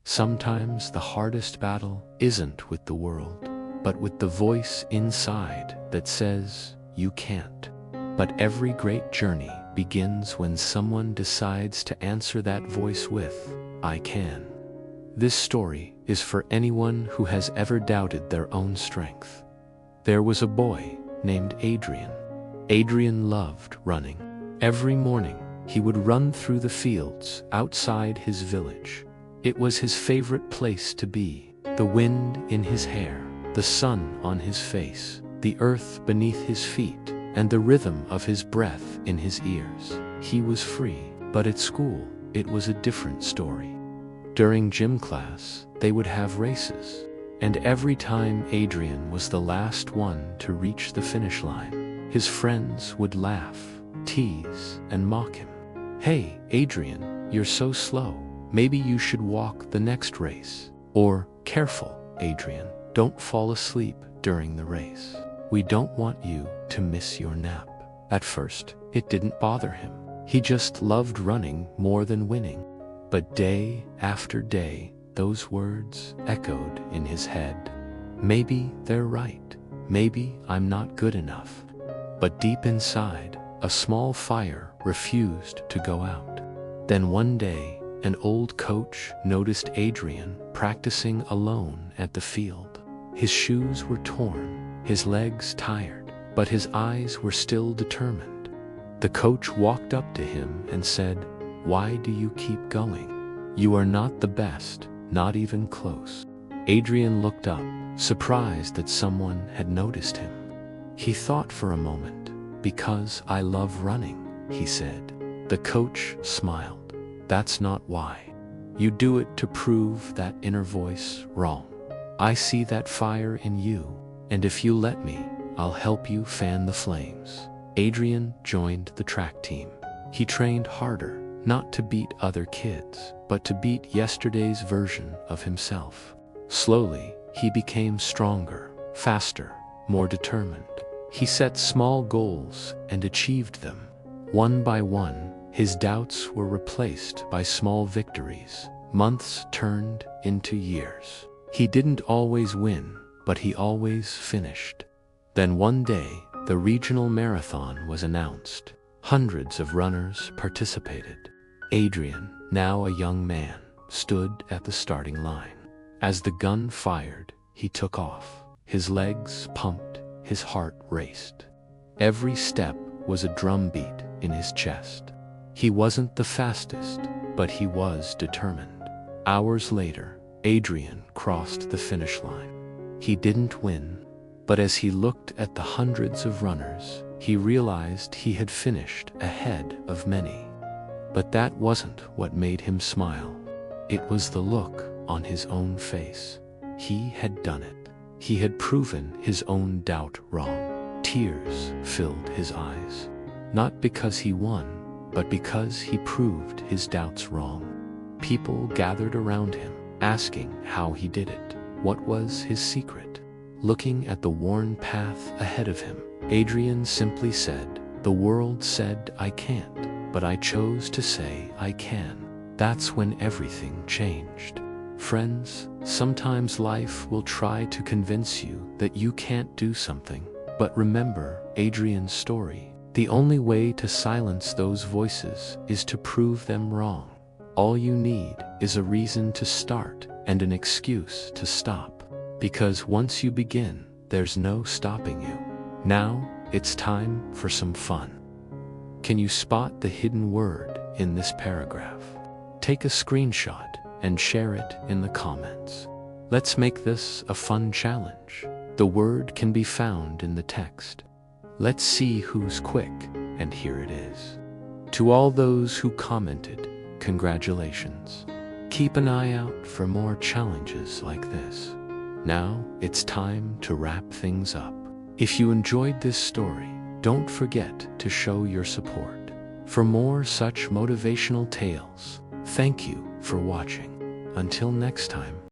Sometimes the hardest battle isn't with the world, but with the voice inside that says, you can't. But every great journey begins when someone decides to answer that voice with, I can. This story is for anyone who has ever doubted their own strength. There was a boy named Adrian. Adrian loved running. Every morning, he would run through the fields outside his village. It was his favorite place to be. The wind in his hair, the sun on his face, the earth beneath his feet, and the rhythm of his breath in his ears. He was free, but at school, it was a different story. During gym class, they would have races, and every time Adrian was the last one to reach the finish line, his friends would laugh, tease, and mock him. Hey, Adrian, you're so slow. Maybe you should walk the next race. Or, careful, Adrian, don't fall asleep during the race. We don't want you to miss your nap. At first, it didn't bother him. He just loved running more than winning. But day after day, those words echoed in his head. Maybe they're right. Maybe I'm not good enough. But deep inside, a small fire refused to go out. Then one day, an old coach noticed Adrian practicing alone at the field. His shoes were torn, his legs tired, but his eyes were still determined. The coach walked up to him and said, "Why do you keep going? You are not the best, not even close." Adrian looked up, surprised that someone had noticed him. He thought for a moment. "Because I love running," he said. The coach smiled. "That's not why. You do it to prove that inner voice wrong. I see that fire in you, and if you let me, I'll help you fan the flames." Adrian joined the track team. He trained harder, not to beat other kids, but to beat yesterday's version of himself. Slowly, he became stronger, faster, more determined. He set small goals and achieved them. One by one, his doubts were replaced by small victories. Months turned into years. He didn't always win, but he always finished. Then one day, the regional marathon was announced. Hundreds of runners participated. Adrian, now a young man, stood at the starting line. As the gun fired, he took off. His legs pumped, his heart raced. Every step was a drumbeat in his chest. He wasn't the fastest, but he was determined. Hours later, Adrian crossed the finish line. He didn't win, but as he looked at the hundreds of runners, he realized he had finished ahead of many. But that wasn't what made him smile. It was the look on his own face. He had done it. He had proven his own doubt wrong. Tears filled his eyes. Not because he won, but because he proved his doubts wrong. People gathered around him, asking how he did it. What was his secret? Looking at the worn path ahead of him, Adrian simply said, "The world said I can't, but I chose to say I can." That's when everything changed. Friends, sometimes life will try to convince you that you can't do something. But remember Adrian's story. The only way to silence those voices is to prove them wrong. All you need is a reason to start and an excuse to stop. Because once you begin, there's no stopping you. Now, it's time for some fun. Can you spot the hidden word in this paragraph? Take a screenshot and share it in the comments. Let's make this a fun challenge. The word can be found in the text. Let's see who's quick, and here it is. To all those who commented, congratulations. Keep an eye out for more challenges like this. Now, it's time to wrap things up. If you enjoyed this story, don't forget to show your support. For more such motivational tales, thank you for watching. Until next time.